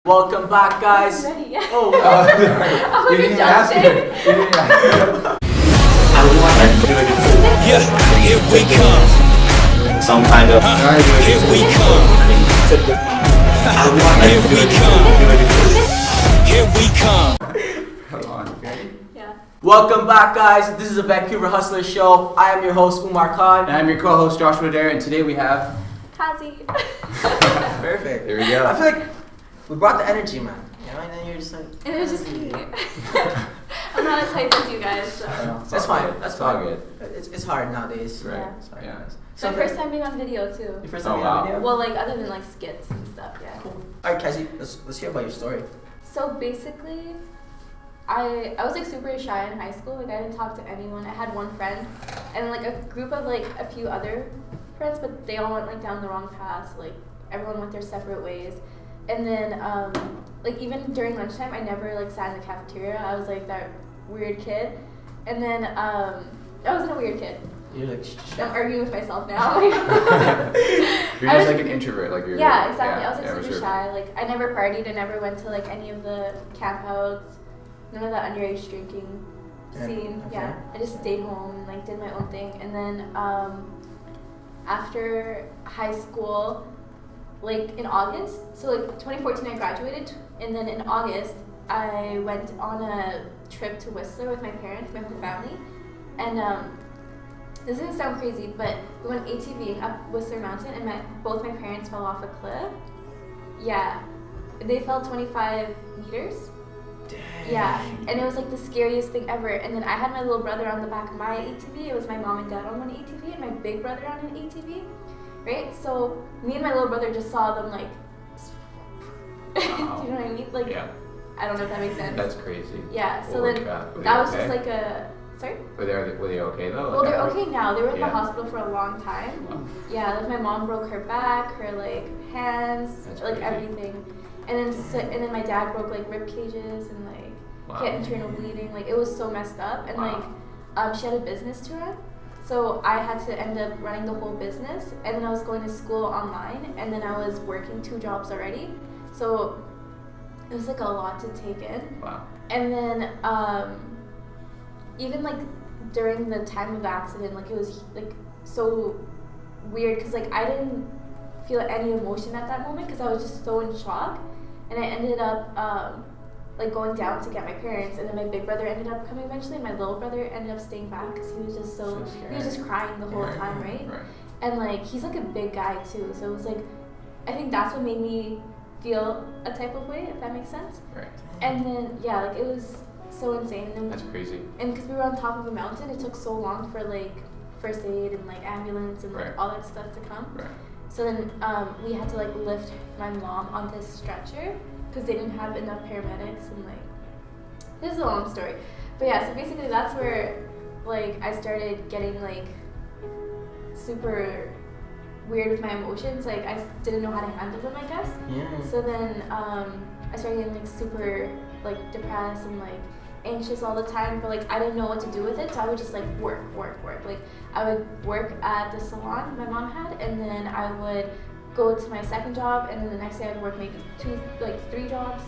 Welcome back, guys. Oh, you didn't ask it. Yeah, here we come. Some kind of. Here we come. Here we come. Here we come. Come on, okay? Yeah. Welcome back, guys. This is a Vancouver Hustler show. I am your host, Umair And I'm your co-host, Joshua Dare, and today we have... Qazi. Perfect. There we go. I feel like we brought the energy, man. You know, and then you're just like. And it was just me. I'm not as hyped as you guys, so. That's fine. That's It's all fine. good. It's hard nowadays. Right. Yeah. It's hard Yeah. nowadays. It's my first time being on video too. Your first Oh, time being wow. on video? Well, like other than like skits and stuff, yeah. Cool. Alright, Qazi, let's hear about your story. So basically, I was like super shy in high school. Like I didn't talk to anyone. I had one friend, and like a group of like a few other friends, but they all went like down the wrong path. Like everyone went their separate ways. And then like even during lunchtime, I never like sat in the cafeteria. I was like that weird kid. And then I wasn't a weird kid. You're like. I'm arguing with myself now. You're I just was- like an introvert, like you're... Yeah, exactly. I was like for super sure. shy. Like I never partied. I never went to like any of the campouts. None of that underage drinking scene. Okay. Yeah, I just stayed home and like did my own thing. And then after high school, like in August, so like 2014 I graduated, and then in August I went on a trip to Whistler with my parents, my whole family, and this is gonna sound crazy, but we went ATVing up Whistler Mountain, and both my parents fell off a cliff. Yeah, they fell 25 meters. Dang. Yeah, and it was like the scariest thing ever. And then I had my little brother on the back of my ATV. It was my mom and dad on one ATV, and my big brother on an ATV, right? So me and my little brother just saw them like. Do you know what I mean? Like, Yeah, I don't know if that makes sense. that's crazy. Yeah. So Holy then crap. Were they that was okay? just like a. Sorry. Were they okay though? Well, Like, they're okay now. They were in Yeah. the hospital for a long time. Wow. Yeah, like my mom broke her back, her like hands, That's like crazy. everything, and then my dad broke like rib cages and like Wow. he had internal bleeding. Like it was so messed up, and Wow. like she had a business to run, so I had to end up running the whole business, and then I was going to school online, and then I was working 2 jobs already, so it was like a lot to take in. Wow. And then even like during the time of the accident, like it was like so weird because like I didn't feel any emotion at that moment because I was just so in shock, and I ended up like going down to get my parents, and then my big brother ended up coming eventually, and my little brother ended up staying back because he was just So he was just crying the whole time, right? And like he's like a big guy too, so it was like I think that's what made me feel a type of way, if that makes sense. Right. And then yeah, like it was so insane. And That's then crazy. and because we were on top of a mountain, it took so long for like first aid and like ambulance and like Right. all that stuff to come. Right. So then we had to like lift my mom onto a stretcher because they didn't have enough paramedics, and like this is a long story, but yeah. So basically that's where like I started getting like super weird with my emotions. Like I didn't know how to handle them, I guess. Yeah. So then I started getting like super like depressed and like anxious all the time, but like I didn't know what to do with it, so I would just like work. Like I would work at the salon my mom had, and then I would go to my second job, and then the next day I would work maybe 3 jobs,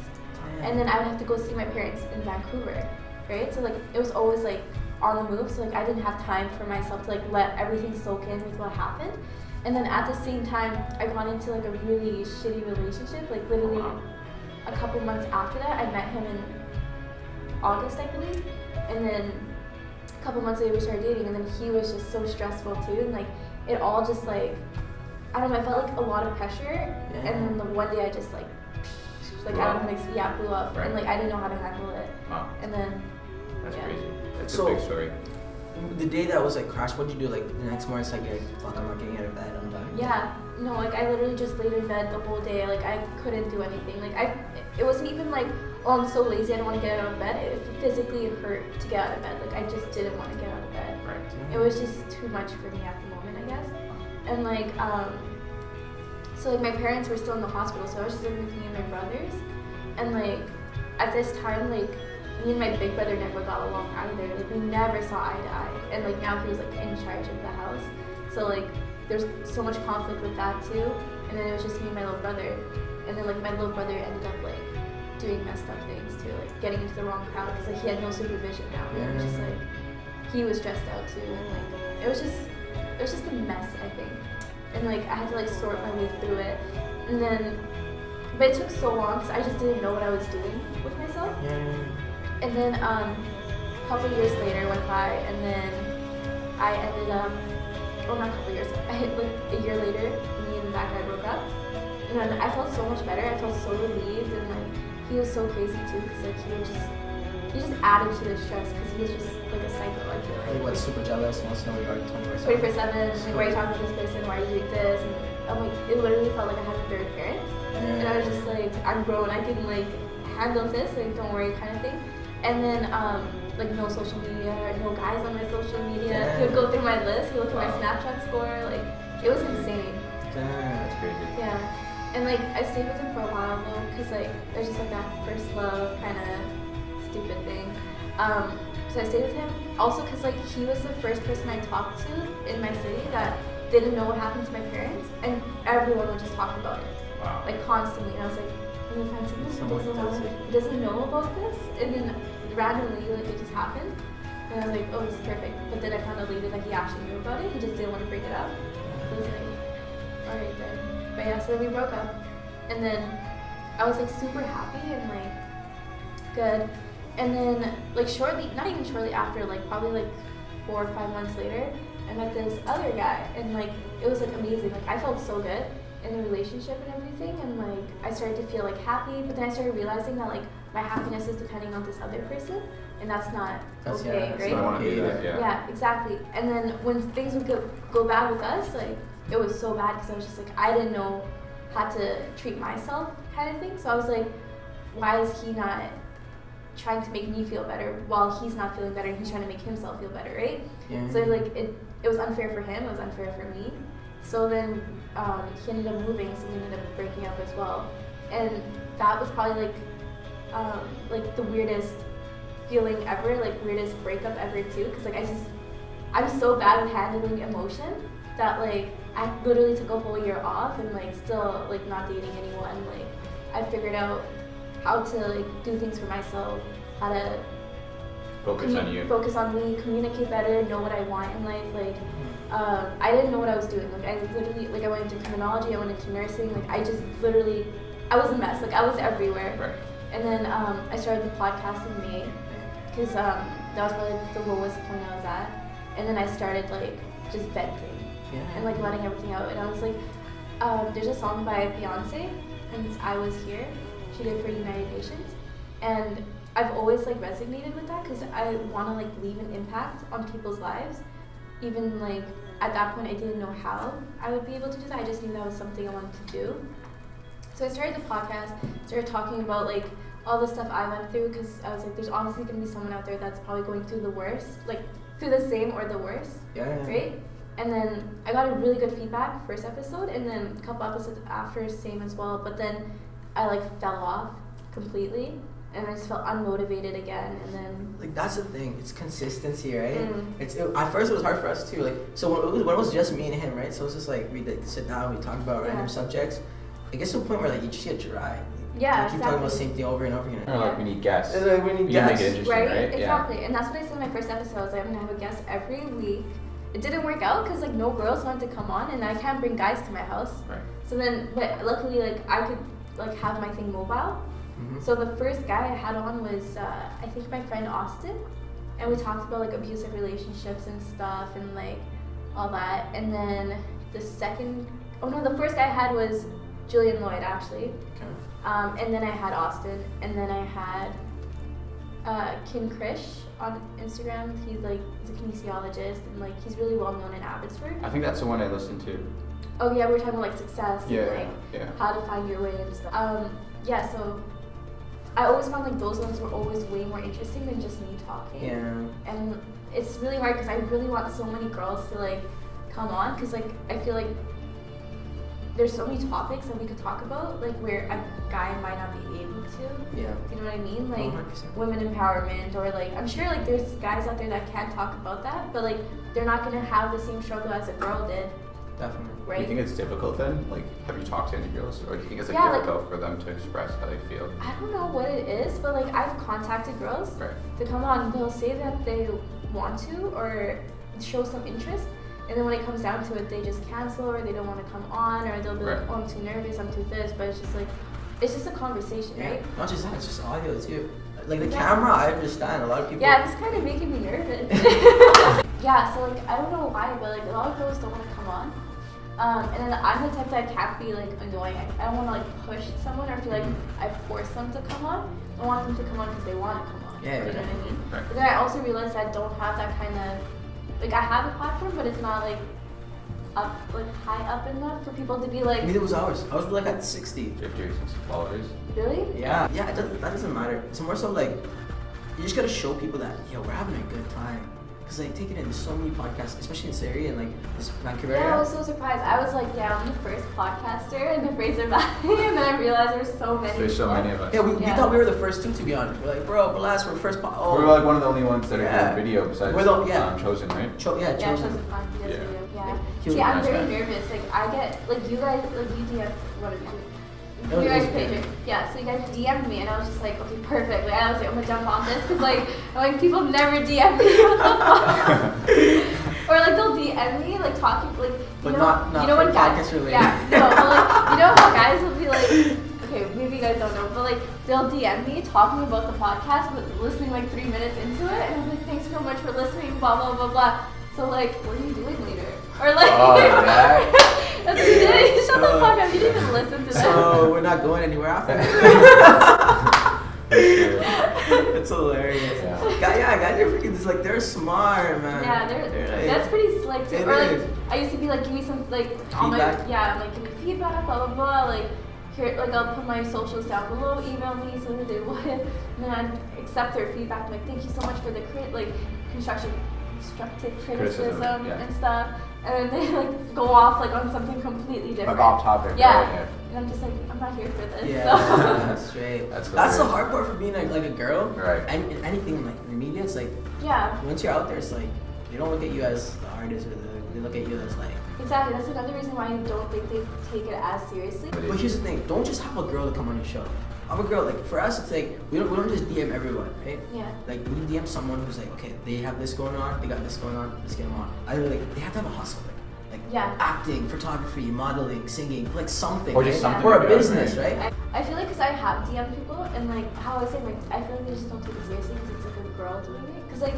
and then I would have to go see my parents in Vancouver, right? So like it was always like on the move, so like I didn't have time for myself to like let everything soak in with what happened. And then at the same time I got into like a really shitty relationship, like literally a couple months after that. I met him in August, I believe, and then a couple months later we started dating, and then he was just so stressful too, and like it all just like I don't know, I felt like a lot of pressure, and then the one day I just like I don't know how to explain, blew up, Right. and like I didn't know how to handle it, Wow. and then That's yeah. crazy. That's So- a big story. The day that was like crashed, what did you do? Like the next morning, it's like, you're like, fuck, I'm not getting out of bed. I'm done. Yeah, no, like I literally just laid in bed the whole day. Like I couldn't do anything. Like it wasn't even like, oh, I'm so lazy, I don't want to get out of bed. It physically hurt to get out of bed. Like I just didn't want to get out of bed. Right. It was just too much for me at the moment, I guess. And like, so like my parents were still in the hospital, so I was just living with me and my brothers. And like at this time, like me and my big brother never got along either. Like we never saw eye to eye. And like now he was like in charge of the house. So like there's so much conflict with that too. And then it was just me and my little brother. And then like my little brother ended up like doing messed up things too, like getting into the wrong crowd because like he had no supervision now. Yeah. And just like he was stressed out too, and like it was just a mess, I think. And like I had to like sort my way through it, and then but it took so long because I just didn't know what I was doing with myself. Yeah. And then a couple years later went by, and then I ended up, well, not a couple years, like a year later, me and that guy broke up. And then I felt so much better. I felt so relieved, and like he was so crazy too, because like he just added to the stress because he was just like a psycho. I feel He like. was super jealous and wants to know what you are 24/7. 24/7, like why are you talking to this person? Why are you doing this? And I'm like, it literally felt like I had a third parent. And I was just like, I'm grown. I can like handle this. Like, don't worry, kind of thing. And then like no social media, no guys on my social media. Yeah. He would go through my list. He would look at my Snapchat score. Like, it was insane. That's crazy. Yeah. And like I stayed with him for a while though, cause like there's just like that first love kind of stupid thing. So I stayed with him also cause like he was the first person I talked to in my city that didn't know what happened to my parents, and everyone would just talk about it, Wow. like constantly. And I was like, I'm gonna find someone Someone who doesn't know about this, and then randomly like it just happened, and I was like, oh, this is perfect. But then I found out later that he actually knew about it. He just didn't want to break it up. So I was like, all right then. But yeah, so then we broke up, and then I was like super happy and like good, and then like shortly, not even shortly after, like probably like 4 or 5 months later, I met this other guy, and like it was like amazing. Like I felt so good in the relationship and everything, and like I started to feel like happy, but then I started realizing that like my happiness is depending on this other person, and that's not okay, So right? I want to do that, yeah. Yeah, exactly. And then when things would go bad with us, like it was so bad because I was just like, I didn't know how to treat myself kind of thing. So I was like, why is he not trying to make me feel better while he's not feeling better and he's trying to make himself feel better, right? Yeah. So like it was unfair for him, it was unfair for me. So then he ended up moving, so we ended up breaking up as well. And that was probably like the weirdest feeling ever, like weirdest breakup ever too, because like I'm so bad with handling emotion that like I literally took a whole year off and like still like not dating anyone. Like I figured out how to like do things for myself, how to Focus on you. focus on me, communicate better, know what I want in life. Like I didn't know what I was doing. Like I literally, like I went into criminology, I went into nursing. Like I just literally, I was a mess. Like I was everywhere. Right. And then I started the podcast in May, because that was probably the lowest point I was at. And then I started like just venting and like letting everything out. And I was like, there's a song by Beyonce, and it's I Was Here. She did for United Nations, and I've always like resonated with that because I want to like leave an impact on people's lives. Even like at that point, I didn't know how I would be able to do that. I just knew that was something I wanted to do. So I started the podcast, started talking about like all the stuff I went through, because I was like, there's obviously gonna be someone out there that's probably going through the worst, like through the same or the worst, right? And then I got a really good feedback first episode, and then a couple episodes after, same as well. But then I like fell off completely, and I just felt unmotivated again. And then like that's the thing, it's consistency, right? Mm. At first it was hard for us too. Like so when it was just me and him, right? So it's just like we like, sit down, we talk about random subjects. It gets to a point where like you just get dry. Yeah, you keep talking about the same thing over and over again. Or like we need guests. It's like we need You guests. make it interesting, right? Exactly. Yeah. And that's what I said in my first episode. I was like, I'm gonna have a guest every week. It didn't work out because like no girls wanted to come on, and I can't bring guys to my house. Right. So then, but luckily, like I could like have my thing mobile. So the first guy I had on was I think my friend Austin, and we talked about like abusive relationships and stuff and like all that. And then the first guy I had was Julian Lloyd actually. Okay. And then I had Austin, and then I had Kim Krish on Instagram. He's a kinesiologist, and like he's really well known in Abbotsford. I think that's the one I listened to. Oh yeah, we were talking about like success Yeah, and like how to find your way and stuff. Yeah, so I always found like those ones were always way more interesting than just me talking. Yeah. And it's really hard because I really want so many girls to like come on, because like I feel like there's so many topics that we could talk about, like where a guy might not be able to. Yeah. You know what I mean? Like 100%. women empowerment, or like I'm sure like there's guys out there that can talk about that, but like they're not gonna have the same struggle as a girl did Definitely. Do right? you think it's difficult then? Like, have you talked to any girls, or do you think it's like Yeah, like- difficult for them to express how they feel? I don't know what it is, but like I've contacted girls Right. to come on and they'll say that they want to or show some interest, and then when it comes down to it they just cancel or they don't want to come on, or they'll be like, Right. oh, I'm too nervous, I'm too this, but it's just like, it's just a conversation, right? Not just that, it's just audio too. Like the Yeah. camera, I understand. A lot of people. Yeah, it's kind of making me nervous. Yeah, so like I don't know why, but like a lot of girls don't want to come on. And then I'm the type that can't be like annoying. I don't want to like push someone or feel like I force them to come on. I want them to come on because they want to come on. Yeah, you know what I mean? Right. But then I also realized I don't have that kind of like I have a platform, but it's not like up like high up enough for people to be like, Neither was ours. I was like at 60. 50 or 60 followers. really? Yeah. Yeah, that doesn't matter. It's more so like, you just gotta show people that, yo, we're having a good time. Cause like, take it in, there's so many podcasts, especially in this area and like this Vancouver Yeah, I area. was so surprised. I was like, yeah, I'm the first podcaster in the Fraser Valley, and then I realized there's so many. There's so people. many of us. Yeah, we Yeah. thought we were the first two, to be honest. We're like, bro, blast, we're first oh. We're like one of the only ones that are Yeah. doing video besides We're the- yeah. Chosen, right? Yeah, Yeah, chosen. chosen on Yeah. video. Yeah. Like, See, human I'm very aspect. nervous. Like, I get, like, you guys, like, you DM, what are you? No, You it guys was page good. it. Yeah, so you guys DM'd me, and I was just like, okay, perfect. Like, I was like, I'm gonna jump on this, because, like, I'm like, people never DM me. What the fuck? Or, like, they'll DM me, like, talking, like, But you know, not you know for when guys, podcast related. yeah, no, but, like, you know how guys will be like, okay, maybe you guys don't know, but, like, they'll DM me talking about the podcast, but listening, like, 3 minutes into it, and I'm like, thanks so much for listening, blah, blah, blah, blah. So, like, what are you doing later? Or, like, Oh, yeah. that's what you did. Shut the fuck up. You didn't even listen to this. So we're not going anywhere after For sure. It's hilarious. Yeah. Guys are freaking just like, they're smart, man. Yeah, like, that's pretty slick too. It Or like, is. I used to be like, give me some like all my Feedback? like give me feedback, blah blah blah. Like here, like I'll put my socials down below. Email me so that they would, and then I'd accept their feedback. I'm like, thank you so much for the constructive criticism yeah. and stuff. And then they like go off like on something completely different. Like off topic. Yeah. Right? And I'm just like, I'm not here for this. Yeah, So. that's straight. That's That's the hilarious. hard part for being like a girl. Right. And anything like in the media, it's like, Yeah. once you're out there, it's like, they don't look at you as the artist or they look at you as like. Exactly. That's another reason why I don't think they take it as seriously. But here's the thing, don't just have a girl to come on your show. Have a girl, like for us, it's like, we don't just DM everyone, right? Yeah. Like we DM someone who's like, okay, they have this going on, they got this going on, let's get them on. Either like, they have to have a hustle, like Yeah. acting, photography, modeling, singing, like something, Or just right? something Or to a do, business, right? right? I feel like because I have DM people and like how I was saying, like I feel like they just don't take it seriously because it's like a girl doing it. Because like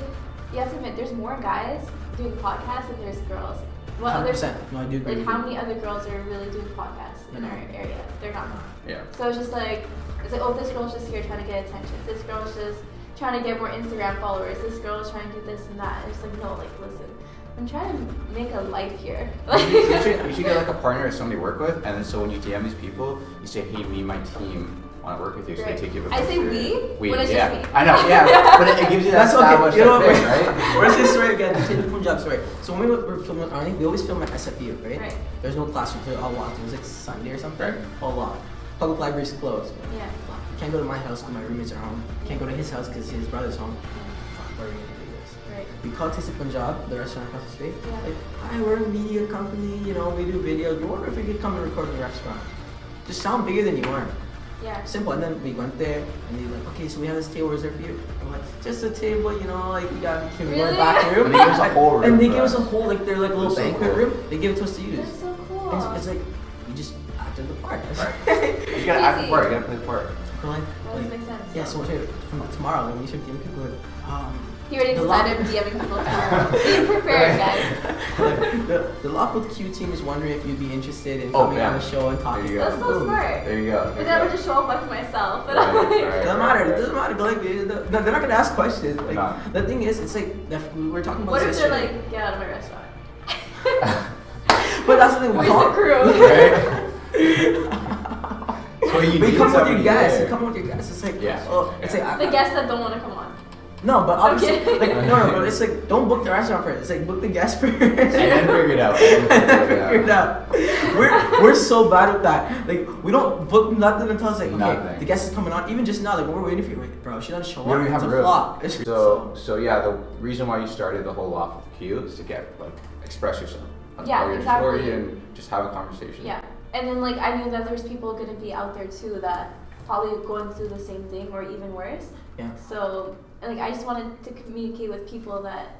you have to admit, there's more guys doing podcasts than there's girls. What other 100%. No, I do agree. like with how you. many other girls are really doing podcasts in No. our area? They're not. Yeah. So it's just like it's like, oh, this girl's just here trying to get attention. This girl's just trying to get more Instagram followers. This girl's trying to do this and that. And it's like, no, like listen, I'm trying to make a life here. You should get like a partner or somebody to work with, and then so when you DM these people, you say, hey, me and my team want to work with you, so Right. they take you. I say we when it's yeah. just me. I know, yeah, but it gives you that That's okay. established You know what? thing, right? Where's this story again? Change the Punjab story. So when we were filming Arnie, we always film at SFU, right? Right. There's no classroom, so all locked. It was like Sunday or something. Right. All locked. Public library's closed. Yeah. Fuck. Can't go to my house because my roommates are home. Can't go to his house because his brother's home. Fuck, what are we gonna do this? Right. We called Taste of Punjab, the restaurant across the street. Yeah. Like, hi, we're a media company, you know, we do videos. We wonder if we could come and record in the restaurant. Just sound bigger than you are. Yeah. Simple. And then we went there, and they're like, okay, so we have this table reserved for you. I'm like, just a table, you know, like we got can we go in Really? the back room. And they give us a whole room And they for give us that. a whole, like, they're like a little That's so banquet cool. room. They give it to us to use. That's so cool. And it's like, we just acted the part. Right. You gotta act the part, you gotta play the part. We're like, That does make sense. yeah, so from tomorrow, like, we should give people, He already the decided law- DMing people tomorrow. Be prepared, guys. like, the Lawful Q team is wondering if you'd be interested in Oh, coming yeah. on the show and talking. There you go. That's so smart. There you go. But There then I you would go. just show up like myself. And Right, I'm like, right. It doesn't matter. It doesn't matter. Like, they're not gonna ask questions. Like, not. the thing is, it's like we were talking about what if this they're yesterday. like, get out of my restaurant? But that's the thing. Where's the crew? Right? So you We need come with somebody your guys. there. You come with your guys. It's like, Yeah. oh, it's Yeah. like The guests that don't want to come on. no, but obviously, Okay. like no, but it's like don't book the restaurant first. It's like book the guest first. And then figure it out. And then figure it out. We're so bad with that. Like we don't book nothing until it's like okay, Nothing. the guest is coming on. Even just now, like when we're waiting for you, like, bro, she doesn't show We don't up. even It's have a a room. flop. So yeah, the reason why you started the whole off of Q is to get like express yourself. tell your story exactly. and just have a conversation. Yeah, and then like I knew that there's people gonna be out there too that probably going through the same thing or even worse. Yeah. So and, like I just wanted to communicate with people that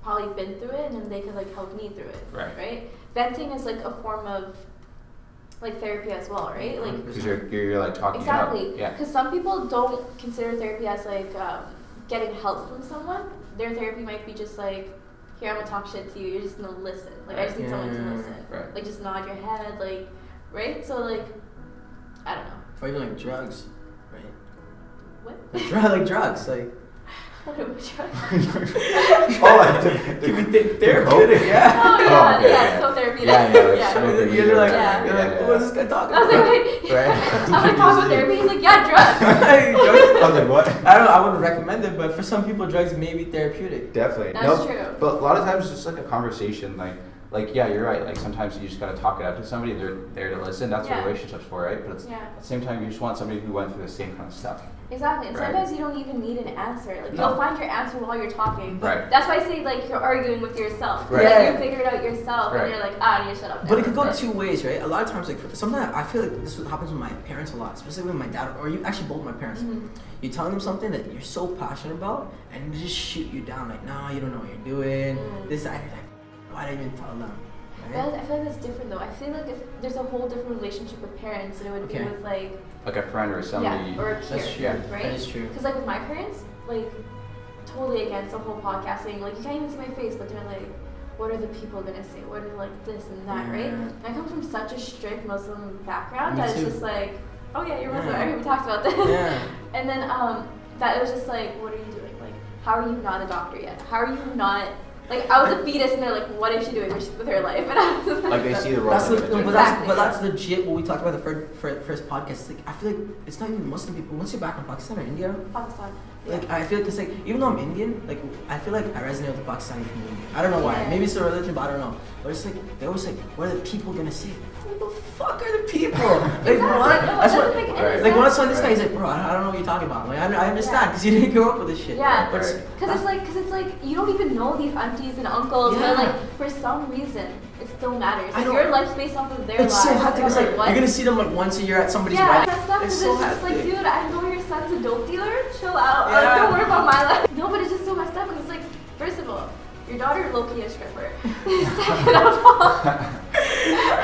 probably been through it, and then they could like help me through it. Right. Right. Venting is like a form of like therapy as well, right? Like Because you're like talking exactly. it out. Yeah. Because some people don't consider therapy as like getting help from someone. Their therapy might be just like, here, I'm gonna talk shit to you. You're just gonna listen. Like I just need someone to listen. Right. Like just nod your head, like, right? So like, I don't know. Or even like drugs, right? What? Like drugs, like. Oh, like therapeutic, yeah. Oh yeah, okay, yeah, so therapeutic. Yeah. You're like, Yeah. you're like, what's this guy talking I was about? like, wait. Right. I'm like, talk about therapy. He's like, yeah, drugs. I was like, what? I don't know, I wouldn't recommend it, but for some people, drugs may be therapeutic. Definitely. That's true. But a lot of times it's just like a conversation. Like yeah, you're right. Like sometimes you just gotta talk it out to somebody. They're there to listen. That's what Yeah. relationships for, right? But Yeah. at the same time, you just want somebody who went through the same kind of stuff. Exactly, and Right. sometimes you don't even need an answer. Like No. you'll find your answer while you're talking. Right. That's why I say like you're arguing with yourself. Right. Like Yeah. you figure it out yourself, Right. and you're like, ah, you shut up. But it could go That's two ways, right? A lot of times, like sometimes I feel like this happens with my parents a lot, especially with my dad, or you actually both my parents. Mhm. You tell them something that you're so passionate about, and they just shoot you down. Like, nah, you don't know what you're doing. This, that, and you're like, why did I even tell them? Right? I feel like that's different though. I feel like if there's a whole different relationship with parents than it would Okay. be with like Like a friend or somebody. yeah, or a peer, That's true. Yeah. right? That is true. Because like with my parents, like totally against the whole podcasting. Like you can't even see my face, but they're like, what are the people gonna say? What are like this and that, right? Yeah. And I come from such a strict Muslim background Me that it's too. just like, oh yeah, you're Muslim. Yeah. I mean, we talked about this. Yeah. And then that it was just like, what are you doing? Like, how are you not a doctor yet? How are you not? Like I was a fetus, and they're like, what is she doing with her life? And I was Like they see the role. That's in the, it. no, but Exactly. that's legit what we talked about in the first podcast. Like, I feel like it's not even Muslim people. Once you're back in Pakistan or India, Pakistan. like I feel like it's like even though I'm Indian, like I feel like I resonate with the Pakistani community. I don't know why. Yeah. Maybe it's the religion, but I don't know. But it's like they always like, what are the people gonna say? Who the fuck are the people? Like Exactly. what? No, it That's doesn't what. make any Right. Like when I sense. saw this guy, he's Right. like, bro, I don't know what you're talking about. Like I understand Yeah. because you didn't grow up with this shit. Yeah. But it's- Because it's like you don't even know these aunties and uncles, Yeah. but like for some reason it still matters. I Like know. your life's based off of their it's lives. so hectic. It's like what? you're gonna see them like once a year at somebody's yeah, wedding. that's stuff. It's It's so just like, hectic. dude, I know your son's a dope dealer. Chill out. Yeah. Like, don't worry about my life. No, but it's just so messed up. And it's like, first of all, your daughter low-key a stripper. Second of all,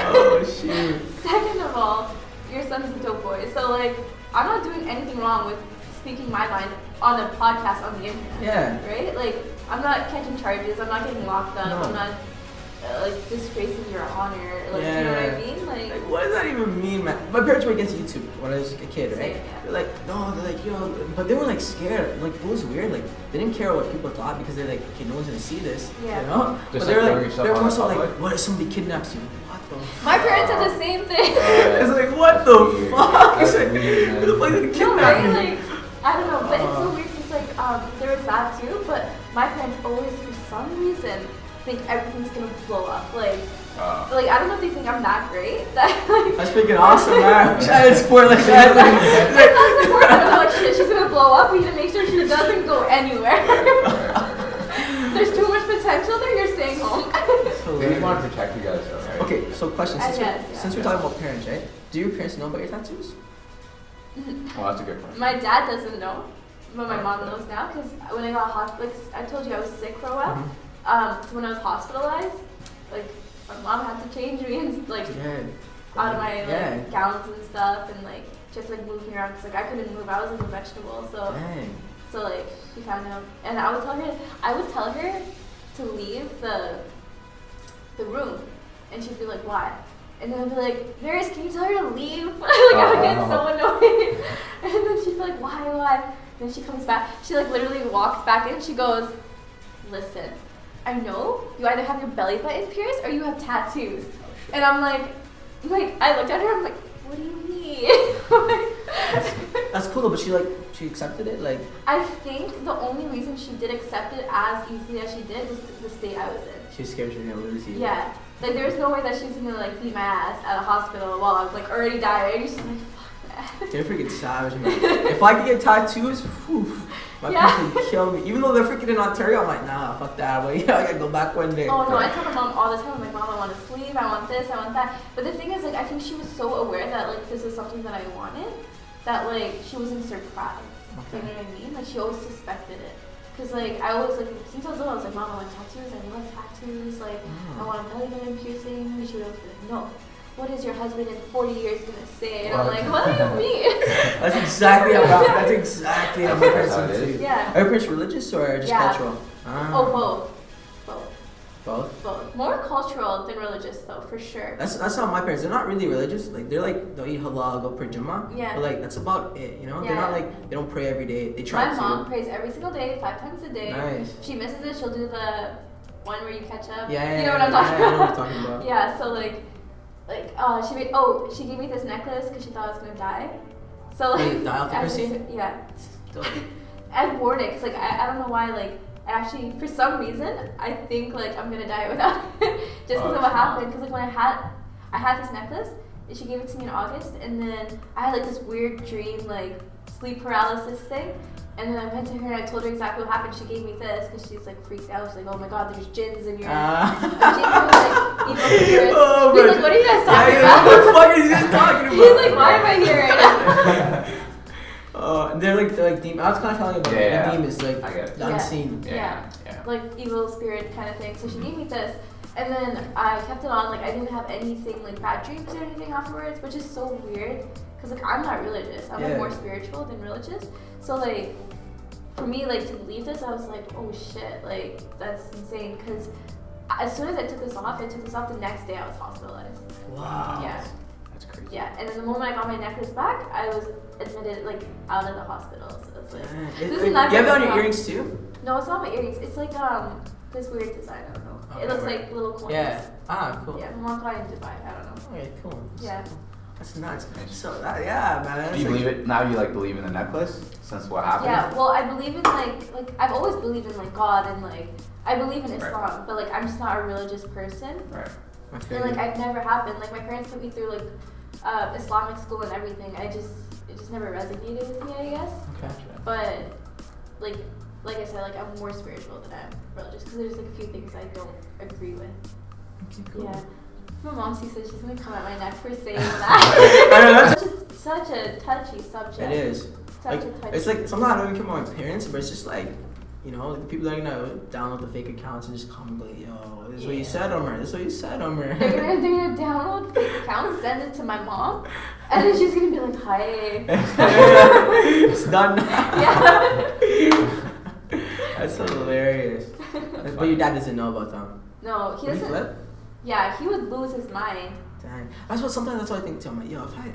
Oh shoot. second of all, your son's a dope boy. So like, I'm not doing anything wrong with speaking my mind on a podcast on the internet. Yeah. Right? Like, I'm not catching charges. I'm not getting locked up. No. I'm not like disgracing your honor. Like, you know what I mean? Like, Like, what does that even mean, man? My parents were against YouTube when I was a kid, right? Same, yeah. They're like, no, they're like, yo, but they were like scared. Like, it was weird. Like, they didn't care what people thought because they're like, okay, no one's gonna see this, Yeah. you know? Just but they were like throwing like, yourself they're on more the so like, public? what if somebody kidnaps you? What the my parents said the same thing. It's like, what the Weird. fuck? It's That's like, weird, who the fuck did No, kidnap right? me? Like, I don't know, but it's so weird because like there was that too, but my parents always for some reason think everything's gonna blow up. Like I don't know if they think I'm that great. That like That's freaking awesome, man. I wish I had support like that. it's not support, but I'm like shit, she's gonna blow up. We need to make sure she doesn't go anywhere. There's too much potential there. You're staying home. They didn't want to protect you guys though, right? Okay, so question. I Since, guess, yeah. since we're talking about parents, right? Do your parents know about your tattoos? Well, that's a good question. My dad doesn't know, but my mom knows now because when I got like I told you I was sick for a while. So when I was hospitalized, like my mom had to change me and like Yeah. out of my like Yeah. gowns and stuff, and like just like move me around because like I couldn't move. I was like a vegetable, so Dang. so like she found out, and I would tell her to leave the room, and she'd be like, why? And then I'd be like, Varys, can you tell her to leave? Like I would get so annoyed, and then she'd be like, why? And then she comes back. She like literally walks back in. And she goes, listen, I know you either have your belly button pierced or you have tattoos. And I'm like I looked at her. I'm like, what do you mean? That's cool though, but she accepted it, like. I think the only reason she did accept it as easily as she did was the state I was in. She was scared she was gonna lose you. Yeah. Like there was no way that she was gonna like beat my ass at a hospital while I was like already dying. She's like, fuck that. They're freaking savage, man. If I could get tattoos, whew, My parents would kill me. Even though they're freaking in Ontario, I'm like, nah, fuck that. But yeah, I gotta go back one day. Oh no, I tell my mom all the time. I'm like, Mom, I want to sleep. I want this. I want that. But the thing is, like, I think she was so aware that like this is something that I wanted, that like she wasn't surprised. Okay. You know what I mean? Like she always suspected it. Cause like I always like since I was little, I was like, Mom, I want tattoos. I love tattoos. Like I want a belly button piercing. And she would always be like, no. What is your husband in 40 years gonna say? And I'm like, what do you mean? That's exactly how my parents are too. Yeah. Are your parents religious or just cultural? Oh, both. Both? More cultural than religious though, for sure. That's how my parents. They're not really religious. Like they'll eat halal, go pray Jummah. Yeah. But like that's about it. You know. Yeah. They're not like they don't pray every day. They try to. My mom prays every single day, 5 times a day. Nice. If she misses it, she'll do the one where you catch up. Yeah. You know what I'm talking about? I know what you're talking about. Yeah. So she gave me this necklace because she thought I was gonna die. So like. Wait, die off the Chrissy? Yeah. Still. I've worn it because like I don't know why like. Actually, for some reason, I think like I'm gonna die without it, just because of what happened. Because like when I had this necklace, and she gave it to me in August, and then I had like this weird dream, like sleep paralysis thing, and then I went to her and I told her exactly what happened. She gave me this because she's like freaked out. She's like, oh my god, there's jinns in your. Jinns are like evil spirits. Oh, He's like, what are you guys talking about? What the fuck are you guys talking about? He's like, why am I here right now? They're like demons. I was kind of telling you about the demons, like I get it. the unseen. Yeah. Like evil spirit kind of thing. So she gave me this, and then I kept it on. Like I didn't have anything like bad dreams or anything afterwards, which is so weird. Cause like I'm not religious. I'm like more spiritual than religious. So like for me like to believe this, I was like, oh shit, like that's insane. Cause as soon as I took this off, the next day I was hospitalized. Wow. Yeah. That's crazy. Yeah, and then the moment I got my necklace back, I was admitted like out of the hospital. So it's like this is not. You have it on your earrings too? No, it's not my earrings. It's like this weird design. I don't know. Okay, It looks like little coins. Yeah. Ah, cool. Yeah, my mom got it in Dubai. I don't know. Okay, cool. Yeah. That's nuts. So that, yeah, man. Do you believe it now? You like believe in the necklace since what happened? Yeah. Well, I believe in like I've always believed in like God and like I believe in Islam, but like I'm just not a religious person. Right. And like I've never happened. Like my parents put me through like Islamic school and everything. It just never resonated with me, I guess. Okay. But like I said, like I'm more spiritual than I'm religious because there's like a few things I don't agree with. Okay, cool. Yeah. My mom says she's gonna come at my neck for saying that. I know, that's Such a touchy subject. it is. Such Like, a touchy. it's like sometimes I don't even care about my parents, but it's just like, you know, like the people that are gonna download the fake accounts and just comment like, yo, this is what you said, Umair. This is what you said, Umair. They're gonna download fake accounts, send it to my mom, and then she's gonna be like, hi. It's done now. Yeah. That's hilarious. But your dad doesn't know about them. No, he Would he doesn't. flip? Yeah, he would lose his mind. Dang. That's what I think too. I'm like, yo, if I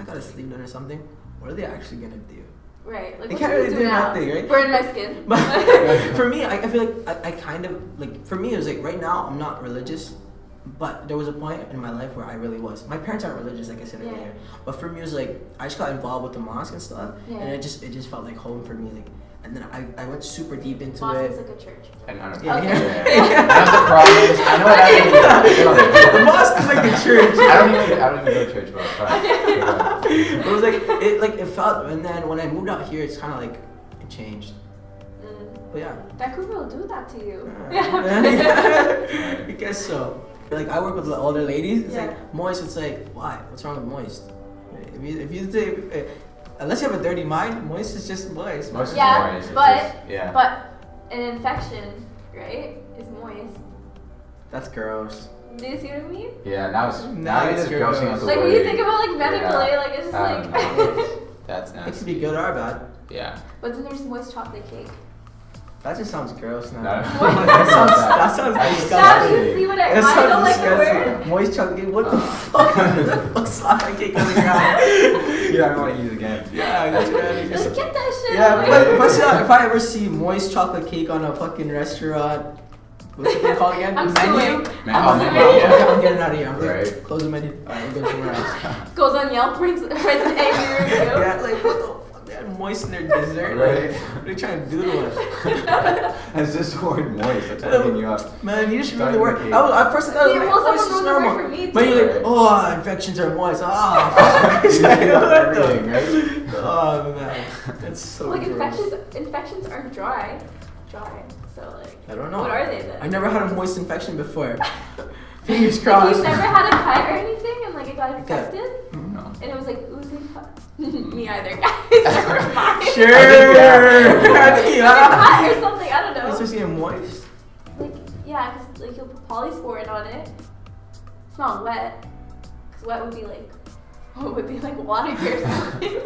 got a sleeve done or something, what are they actually gonna do? Right. Like They what can't do we really do do now? nothing, right? Burn my skin. But for me, I feel like I kind of like, for me it was like right now I'm not religious, but there was a point in my life where I really was. My parents aren't religious, like I said earlier, but for me it was like I just got involved with the mosque and stuff, and it just felt like home for me. Like, and then I went super deep into Mosque it. is like a church. And I don't Yeah, know. yeah. That's the problem. I know what I The mosque is like the church. I don't even go to church, but it's fine. It was like it felt, and then when I moved out here, it's kind of like it changed. But yeah. Vancouver will do that to you. Yeah. I guess so. Like I work with the older ladies. It's like moist. It's like why? What's wrong with moist? If you say unless you have a dirty mind, moist is just moist. Moist is Yeah, moist. It's but just, but an infection, right, is moist. That's gross. Do you see what I mean? Yeah, now you're it's just grossing out the Like way. when you think about like medically, like it's just like. That's It nasty. could be good or bad. Yeah. But then there's moist chocolate cake. That just sounds gross now. No. that sounds Now disgusting. you see what I That don't sounds like the disgusting. word. Moist chocolate. What the fuck? What the fuck chocolate cake on the ground? Yeah, I want to use it again. Yeah, that's right. Just get that shit. Yeah, away. but if I ever see moist chocolate cake on a fucking restaurant, what's it called again? I'm Menu? suing. I'm getting out of here. I'm like, Right. close the menu. Alright, I'm going somewhere else. Goes on Yelp, writes an angry review. Yeah, like what the fuck? They had moist in their dessert. Right. Like, what are you trying to do to us? It's just the word moist. That's fucking you up. Man, you should Starting really work. the cake. At first I thought See, it was well, like, someone oh, wrote the it's word for me But you're like, too. oh, infections are moist. Ah, fuck. It's like, what the- Everything, right? Oh man, that's so Like gross. infections aren't dry. So like. I don't know. What are they then? I never had a moist infection before. Fingers Like, crossed. you've never had a cut or anything and like it got infected? No. And it was like oozing me either, guys. Never mind. Sure. Yeah. Cut or something, I don't know. Especially moist. Like, yeah, because like you'll put polysporin on it. It's not wet. Because wet would be like, what would be like water or something.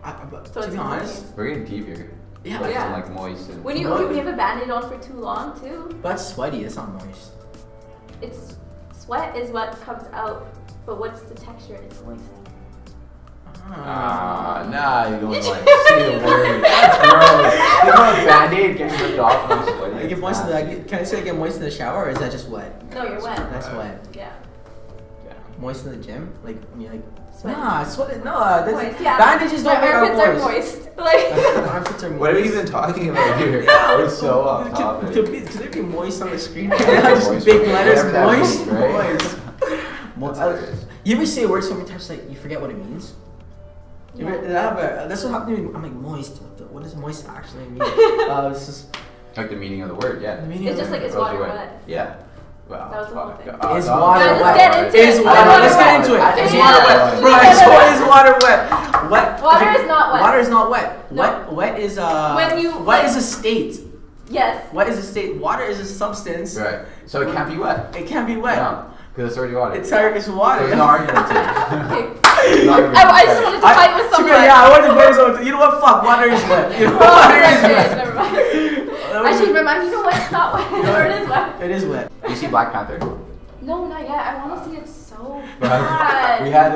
But So to it's be honest, moist. We're getting deep here. yeah, Like Yeah. some like moist and. When you have a band-aid on for too long too, but that's sweaty. It's not moist. it's sweat is what comes out, but what's the texture? It's moist. Nah, you don't like say the word. That's gross. You know a band-aid getting ripped off when I'm sweaty. I get moist in the, can I say I get moist in the shower or is that just wet? No, you're wet. That's wet. Yeah. Yeah. Moist in the gym? Like, I mean, like, Sweat. nah, sweat. No, that's Moist, yeah. bandages don't My make armpits our are moist. moist. Like. Armpits are moist. What are we even talking about here? Yeah, We're so off topic. Could they be moist on the screen? Just Moist, big letters, whatever that moist, means, right? moist. That's hilarious. You ever say a word so many times like you forget what it means? You ever- Yeah. that's what happened to me. I'm like moist. What does moist actually mean? It's just Like the meaning of the word, yeah. the meaning It's of just it. like it's Goes water away. wet. Yeah. Wow. That was the whole thing. Is no, water Guys, wet? let's get into Is it. water? Water Let's get wet. into it. Is Okay. water wet? Bro, is water wet? Wet. Water is not wet. Water is not wet. No. Wet is When you, Wet like- is a state. Yes. Wet is a state. Water is a substance. Right. So it can't be wet. It can't be wet. No. Because it's already water. It's water. There's no argument here. Okay. No argument. I just wanted to fight with someone. Yeah, I wanted to fight with someone. You know what? Fuck. Water is wet. You know, Oh, water is okay, wet. never mind. I changed my mind. You know what? It's not wet. Or it is wet. It is wet. You see Black Panther? No, not yet. I want to see it so We bad. had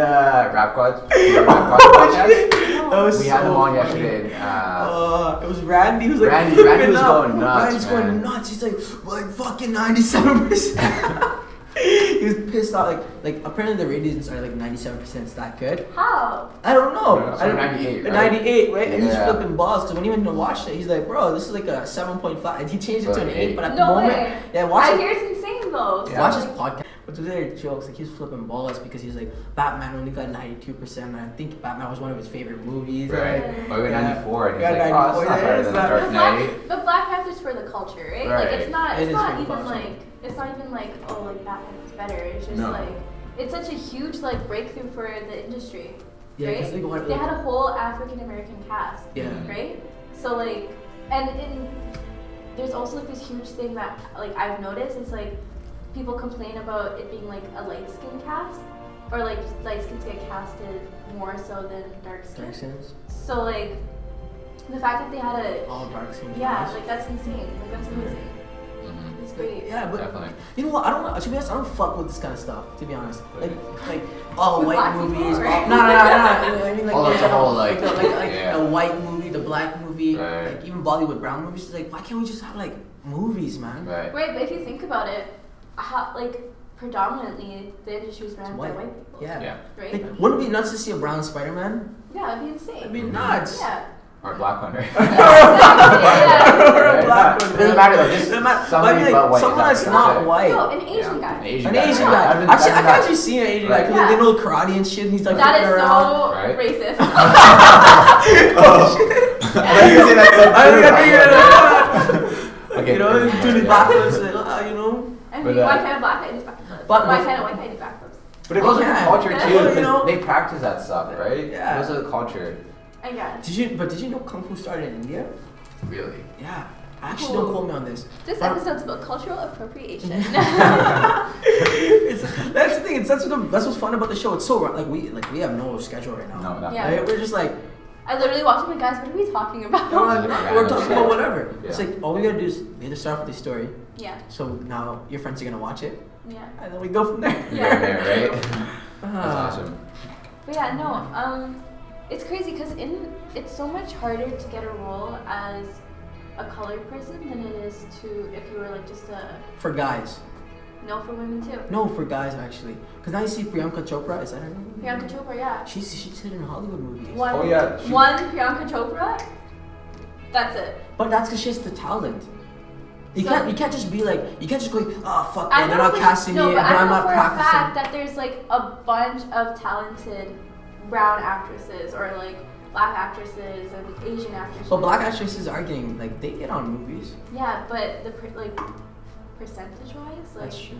rap gods. podcast. That was We had them so on funny. yesterday. And, It was Randy. He was like Randy flipping was out. going nuts, Randy's man. going nuts. He's like fucking 97%. He was pissed off. Like apparently the ratings are like 97%. It's that good. How? I don't know. Yeah, so I don't, 98, right? 98, right? And he's Yeah. flipping balls because when he went to watch it, he's like, bro, this is like a 7.5. And he changed it to an 8, but at the No moment, way. yeah, watch I it. hear it's insane though. Yeah. Watch his podcast. But those are jokes. Like he's flipping balls because he's like Batman only got 92%, and I think Batman was one of his favorite movies. right. Right? But we got 94, and he's Yeah, like, oh, 94, it's not better it's than not- Dark Knight. But Black Panther's for the culture, right? Right. Like it's not. It It's is not for the even culture. like. It's not even like oh like Batman is better. It's just No. like it's such a huge like breakthrough for the industry, Yeah, 'cause right? they want- They had a whole African American cast, Yeah. right? So like, and there's also like this huge thing that like I've noticed. It's like people complain about it being like a light skin cast, or like light skins get casted more so than dark skin. Dark skins. So like the fact that they had a All dark skins. yeah, like that's insane. Like that's amazing. Mhm. It's great. Yeah, but Definitely. you know what? I don't know. To be honest, I don't fuck with this kind of stuff. To be honest, like all With white black movies. people, All, or- no. I mean like Oh, like in the general, whole, like, yeah. a white movie, the black movie, Right. like even Bollywood brown movies. It's like why can't we just have like movies, man? Right. Right, but if you think about it, how, like predominantly the industry is ran by white. white people. Yeah. Yeah. Right? Like, wouldn't it be nuts to see a brown Spider-Man? Yeah, it'd be insane. It'd be nuts. Yeah. Or Black Panther. Yeah. Or a Right. black one. It doesn't matter though. Just Doesn't matter. somebody But I mean, but like, white. someone that's That's not it. white. No, an Asian Yeah. guy. An Asian An guy. Asian Yeah. guy. I've been- Actually, I I've can been actually see an Asian guy because Yeah. they know karate and shit, and he's like That flipping is around. so Right? racist. Oh shit! I think you say that's so I think I true. think it. Okay. You know, do the backflips, like, you know. I But, mean, why can't a black guy do backflips? But- Why can't a white guy do backflips? But it goes with the Yeah. culture Yeah. too, Well, you because know- they practice that stuff, right? Yeah. It goes with the culture. I guess. Did you know Kung Fu started in India? Really? Yeah. Actually, don't quote me on this. This But- episode's about cultural appropriation. That's the thing. That's what's fun about the show. It's so like we have no schedule right now. No, not Yeah. Like, we're just like I literally walked in, guys, what are we talking about? we're talking about whatever. Yeah. It's like all we gotta do is we have to start with the story. Yeah, So now your friends are gonna watch it, yeah. and then we go from there. Yeah, right? That's Ah. awesome. But yeah, no, it's crazy because it's so much harder to get a role as a colored person than it is to if you were like just a For guys. no for women too. No, for guys actually. Because now you see Priyanka Chopra. Is that her name? Priyanka Chopra, yeah. She's hit in Hollywood movies. One, Oh, yeah, she- one Priyanka Chopra. That's it. But that's because she has the talent. You So- can't just be like you can't just go oh fuck I man, they're know not for- casting no, me, but but I I'm know not for a practicing. fact that there's like a bunch of talented brown actresses or like black actresses and Asian actresses. But black actresses are getting like they get on movies. Yeah, but the percentage wise, like. That's true.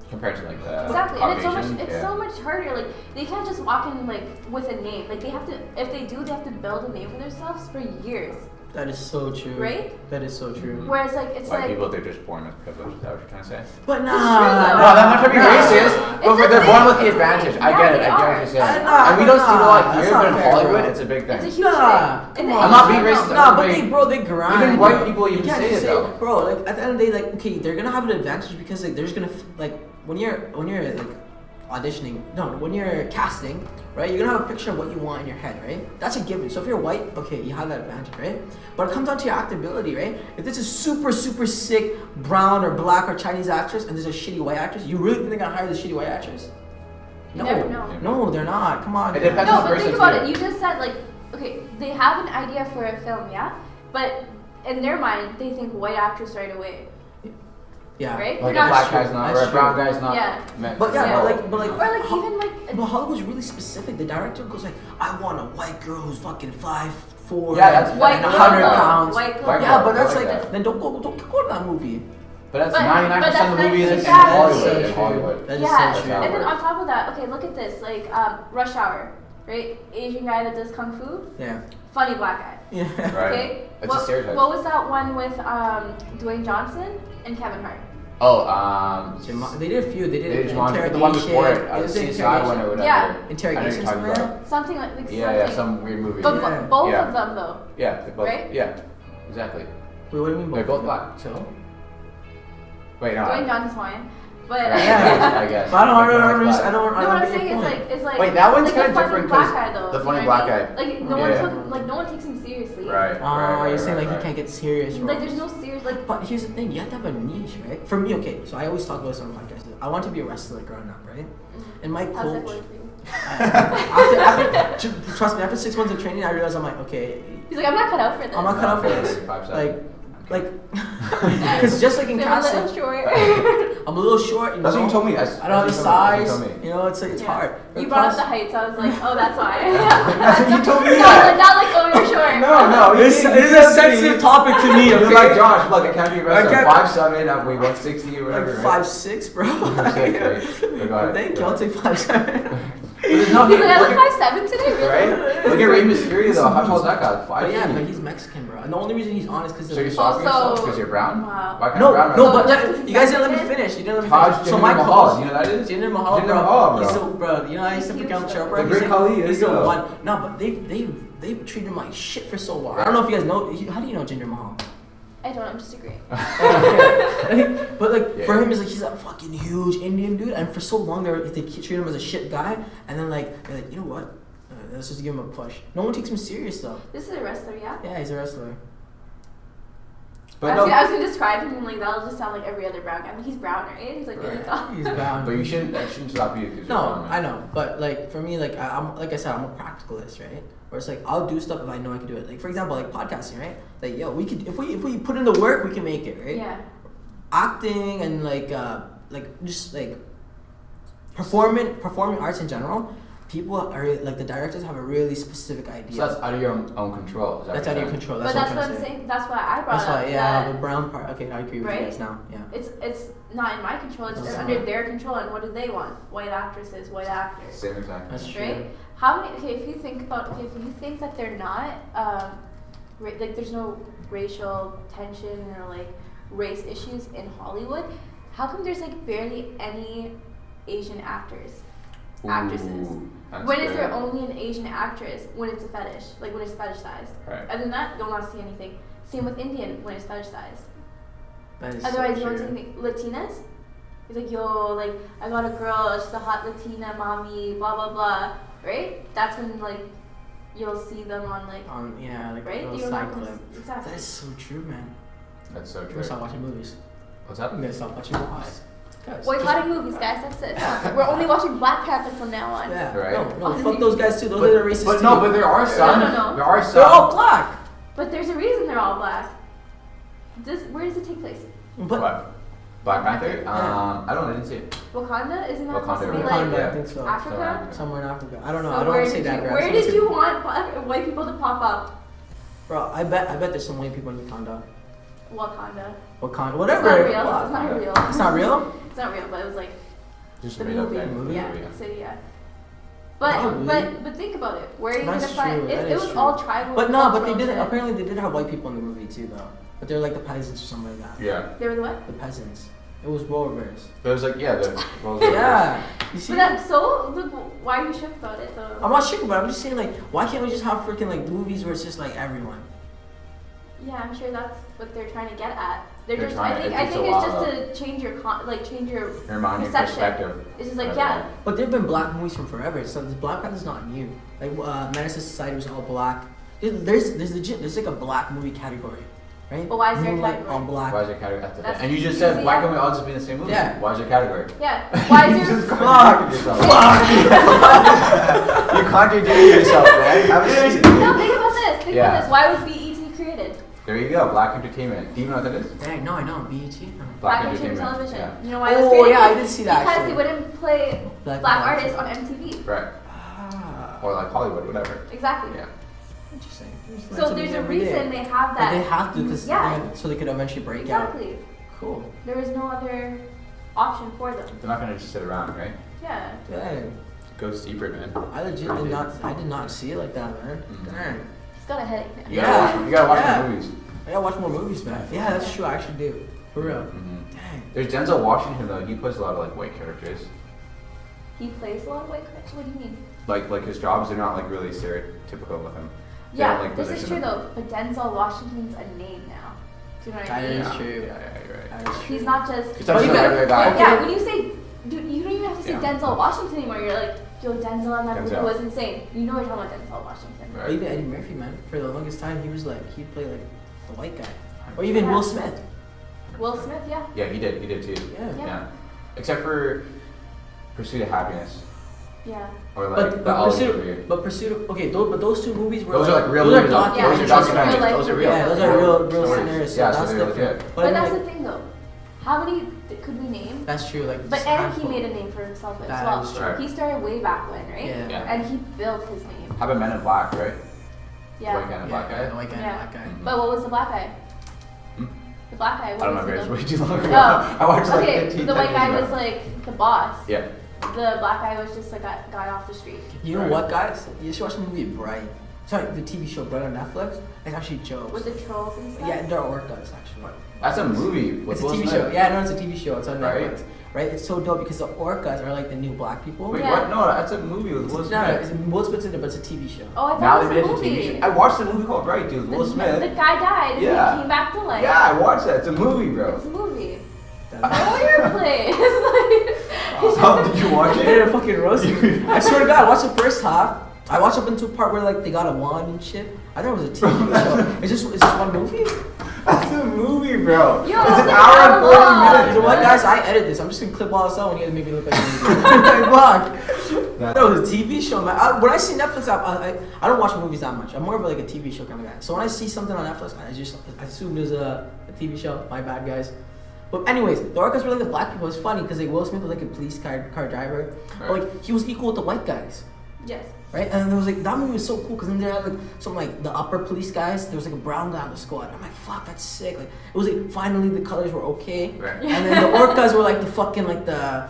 Compared to like the Exactly, and Caucasian, it's so much harder. Like they can't just walk in like with a name. Like they have to, if they do, they have to build a name for themselves for years. That is so true. Right? That is so true. Whereas like it's White like. people, they're just born with privilege. Is that what you're trying to say? But It's nah, true, nah, though. No, I'm not trying to be nah. racist, but It's they're a born thing. with the advantage. I Yeah, get it. they I get what are. you're saying. Nah, And we don't see a lot that's here, not but in fair, Hollywood, bro. it's a big thing. It's a huge Nah, thing. come I'm on. not being racist. Nah, but they grind. Even white bro. people You even can't say just it though. bro. Like at the end of the day, like okay, they're gonna have an advantage because like they're just gonna like when you're like auditioning, no, when you're casting, right? You're gonna have a picture of what you want in your head, right? That's a given. So if you're white, okay, you have that advantage, right? But it comes down to your actability, right? If this is super sick brown or black or Chinese actress and there's a shitty white actress, you really think they're gonna hire the shitty white actress? You never know. No, they're not. Come on. It guys. depends No, on the but think person about too. it. You just said like, okay, they have an idea for a film, yeah, but in their mind they think white actress right away, Yeah. right? Like a They're not black sure. guy's not, That's or a brown true. guy's not. Yeah. meant But yeah, to but know. like, Or like even like. but Hollywood's really specific. The director goes like, I want a white girl who's fucking 5'4". Yeah, that's- White and girl, 100 though. pounds. White girl. White Yeah, girl, but that's I like like, that. then don't go to that movie. But that's But 99% of the that's movies in exactly. Hollywood. That's In so Hollywood. That is Yeah, so true. how it and then works. on top of that, okay, look at this, like Rush Hour, right? Asian guy that does kung fu, Yeah. funny black guy. Yeah. Right. Okay. It's a stereotype. What was that one with Dwayne Johnson and Kevin Hart? Oh, They did a few. They they did just wanted interrogation. the one before it, It was CSI one interrogation. or whatever. Yeah. I know what Interrogation you're talking somewhere. about. Something like Yeah, something. some weird movie. But Yeah. both Yeah. of them though. Yeah, they both. Right? Yeah, exactly. Wait, what do you mean? They're both black. So? Wait, no. Dwayne Johnson's Hawaiian, but Yeah. I guess. But I don't Black. know. no, what I'm saying is like Wait, that one's like kinda the funny different black 'cause guy though. the you funny know black what I mean? guy. Like no Yeah. one takes him seriously. Right. Oh, you're saying like right. he can't get serious, bro. Like there's no serious like. But here's the thing, you have to have a niche, right? For me, okay, so I always talk about this on podcasts. I want to be a wrestler growing up, right? And my How's that coach, going for you? trust me, after 6 months of training, I realized I'm like, okay, He's like, I'm not cut out for this. I'm not cut out for this. 5'7". Like, because just like in They're a little casting, short. I'm a little short. You That's know? what you told me. I don't have the size. You know, it's Yeah. hard. You But brought up plus- the height, so I was like, oh, that's why. That's what you told me. not like, oh, you're short. No. This is a sensitive topic to me. You're Okay? like Josh. Look, I can't be I arrested. can't- 5'7", I weigh 160 or whatever. Like right? 5'6", bro. You're sick, right? I got it. Thank you. I'll take 5'7". There's no He's like, I look look at- 5'7" today, really? Right? Look at Rey Mysterio though. How tall is that guy? 5'8". But yeah, but he's Mexican, bro. And the only reason he's honest because So you're softening Also- yourself because you're brown? Wow. Why can't no, brown no, man- but Just 'cause you he's guys didn't let me Mexican? finish. You didn't let me Taj finish. So Jinder my Mahal, coach, you know that is? Jinder Mahal, Jinder bro. Mahal, He's bro. so, bro. You know how he's He's to become huge, sharper. The He's Great like- Khali, He's yeah. the one. No, but they treated him like shit for so long. I don't know if you guys know. How do you know Jinder Mahal? I don't, I'm just agreeing. But like Yeah. for him, it's like he's a fucking huge Indian dude, and for so long they treat him as a shit guy, and then like they're like, you know what? Let's just give him a push. No one takes him serious though. This is a wrestler, yeah? Yeah, he's a wrestler. But I no, was gonna describe him and like that'll just sound like every other brown guy. I mean, he's brown, right? He's like really tall. He's bound. but you shouldn't. That shouldn't stop you. 'Cause you're No, brown, man. I know, but like for me, like I'm like I said, I'm a practicalist, right? Where it's like I'll do stuff if I know I can do it. Like for example, like podcasting, right? Like yo, we could if we put in the work, we can make it, right? Yeah. Acting and like just like performing arts in general, people are like the directors have a really specific idea. So that's out of your own control. Is that That's what out of you're your saying? control. But That's that's what what I'm I'm saying. saying. That's why I brought That's up why, yeah, that the brown part. Okay, I agree with Right? you guys now. Yeah. it's not in my control. It's That's under not. their control. And what do they want? White actresses, white actors. Same exact. That's true. Right? How many? Okay, if you think that they're not, like there's no racial tension or like race issues in Hollywood, how come there's like barely any Asian actresses? Ooh, that's When is there good. only an Asian actress? When it's a fetish, like when it's fetishized. Right. Other than that, you'll not see anything. Same with Indian when it's fetishized. That is Otherwise, so you won't true. see anything. Latinas, it's like yo, like I got a girl, she's a hot Latina mommy, blah blah blah. Right? That's when like you'll see them on like Yeah, like right. a little You're side not gonna clip. see- exactly. That is so true, man. That's so I'm true. gonna stop watching movies. What's up? I'm gonna stop watching movies. Guys, Boycotting movies, guys. That's it. We're only watching Black Panther from now on. Yeah. Right. No, fuck those guys too. Those are the racist But too. no, but there are some. No. There are some. They're all black. But there's a reason they're all black. Where does it take place? But What? Black Panther? I didn't see it. Wakanda? Isn't that supposed to be Wakanda, like Wakanda, I think so. Africa? Somewhere in Africa. I don't know. So I don't want to say that. where did you want white people to pop up? Bro, I bet there's some white people in Wakanda. Wakanda. Whatever. It's not real. It's not real? It's not real, but it was like Just the made up movie. thing. Yeah, city, yeah. But Probably. but think about it. Where are you That's gonna find? true, It, that it is was true. all tribal. But no, but they cultural did. shit. Apparently, they did have white people in the movie too, though. But they're like the peasants or something like that. Yeah. They were the what? The peasants. It was role reverse. But it was like, yeah, the Yeah. You see? But that's so. Look, why are you shook about it though? I'm not shook about it. I'm just saying, like, why can't we just have freaking like movies where it's just like everyone? Yeah, I'm sure that's what they're trying to get at. They're They're just. trying I to- think. it I takes think a it's while, just to change your Your mind, your perception. perspective. It's just like Right, yeah. right. But there've been black movies from forever. So this Black Panther's not new. Like Menace to Society was all black. There's like a black movie category, right? But why is there a Moonlight, category? all black. Why is your category? That's the That's thing. And you just easy, said, why yeah. can't we all just be in the same movie? Yeah. Why is your category? Yeah. Why is You your just contradicted yourself. You contradicted yourself, man. Have a seat. No, think about this. Think Yeah. about this. Why was BET created? There you go, black entertainment. Do you know what that is? Dang, no, I know. BET. No. Black entertainment television. Yeah. You know why it was Oh, created? yeah, I did see that, Because actually. they wouldn't play Black black people. artists on MTV. Right. Ah, Or like Hollywood, whatever. Exactly. Yeah. interesting. So there's a reason they have But that. they have to, because Yeah. so they could eventually break out. Exactly. Cool. There was no other option for them. They're not gonna just sit around, right? Yeah. Dang. Go deeper, man. I legit did not. I did not see it like that, man. Mhm. Dang. He's got a headache now. You gotta watch Yeah. the movies. I gotta watch more movies, man. Yeah, that's true. I actually do. For real. Mhm. Dang. There's Denzel Washington though. He plays a lot of like white characters. He plays a lot of white characters. What do you mean? Like his jobs are not like really stereotypical with him. They Yeah, don't, like, this is position true him. though. But Denzel Washington's a name now. Do you know what I That mean? is Yeah. true. Yeah, you're right. That is true. He's not just. He's But not you just a got- regular guy. okay. Yeah, when you say, dude, you don't even have to say Yeah. Denzel Washington anymore. You're like, yo, Denzel on that movie Denzel. was insane. You know you're talking about Denzel Washington. Right. Or even Eddie Murphy, man. For the longest time, he was like he'd play like the white guy. Or even Yeah. Will Smith. Will Smith, yeah. Yeah, he did too. Yeah. Yeah. Except for Pursuit of Happiness. Yeah. Or like the Olive movie. But Pursuit of, okay, but those two movies were Those are like real those movies. are Those Yeah, are those are documentaries. real life Those are real. Yeah, those are real stories. scenarios. So Yeah, so that's they're different. legit. But I that's mean, the thing though. How many could we name? that's true. Like, But just and handful. he made a name for himself as That well. is true. He started way back when, right? Yeah. Yeah. And he built his name. How about Men in Black, right? Yeah. White guy and a black Yeah, the guy. white guy, Yeah. black guy. Mhm. But what was the black guy? Hmm? The black guy. I What don't was know, he it's though? way too long ago. Oh. I watched like Okay, 15 the white years guy ago. was like the boss. Yeah. The black guy was just like a guy off the street. You know Right. what, guys? You should watch the movie Bright. Sorry, the TV show Bright on Netflix. It's actually jokes. With the trolls and stuff. Yeah, they're orcas actually. That's a movie with It's a Will TV Smith. show. Yeah, no, it's a TV show. It's on Right. Netflix. Right? It's so dope because the orcas are like the new black people. Wait, Yeah. what? No, that's a movie with Will No, Smith. it's Will Smith's in it, but it's a TV show. Oh, I thought Now it they was made a it a TV movie. show. I watched the movie called Bright, dude. Will The Smith. guy died and Yeah. he came back to life. Yeah, I watched that. It's a movie, bro. It's a movie. That- Know your place. How did you watch I did a it? fucking roast. I swear to God, I watched the first half. I watched up into a part where like they got a wand and shit. I thought it was a TV show. It's just one movie. That's a movie, bro. Yo, it's an it's hour and 40 long. minutes. You know what, man. guys? I edit this. I'm just gonna clip all this out and you guys make me look like a movie. Fuck. That was a TV show, man. When I see Netflix app, I don't watch movies that much. I'm more of like a TV show kind of guy. So when I see something on Netflix, I assume there's a TV show. My bad, guys. But anyways, the orcas were like the black people. It's funny because like Will Smith was like a police car driver, but like he was equal with the white guys. Yes. Right? And then there was like, that movie was so cool because then they had like some like the upper police guys, there was like a brown guy on the squad. I'm like, fuck, that's sick. Like it was like finally the colors were okay. Right. And then the orcas were like the fucking like the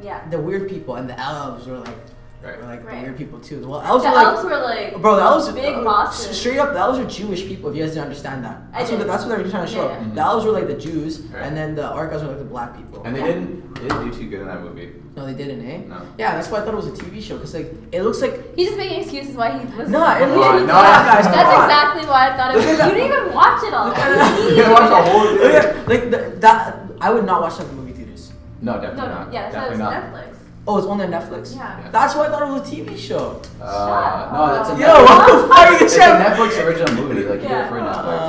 Yeah. the weird people, and the elves were like Right. the Right. weird people too. Well, elves The were like, elves were like bro, the elves big bosses. straight up, the elves are Jewish people. If you guys didn't understand that, I did. that's what they're trying to show. Yeah, yeah. The elves were like the Jews, Right. and then the orcas were like the black people. And they Yeah. didn't do too good in that movie. No, they didn't, eh? No. Yeah, that's why I thought it was a TV show, cause like it looks like He's just making excuses why he was. No, it Come looks on, like no, guys. come That's on. exactly why I thought it was. You didn't even watch it all. You gotta watch the whole thing. like that. I would not watch that in movie theaters. No, definitely No, not. no, yeah, that's why it definitely was not. Netflix. Oh, it's only on Netflix. Yeah. Yeah. That's why I thought it was a TV show. No, that's a Yo, what the fuck is It's a that? Netflix original movie. Like you did it for Yeah. Netflix.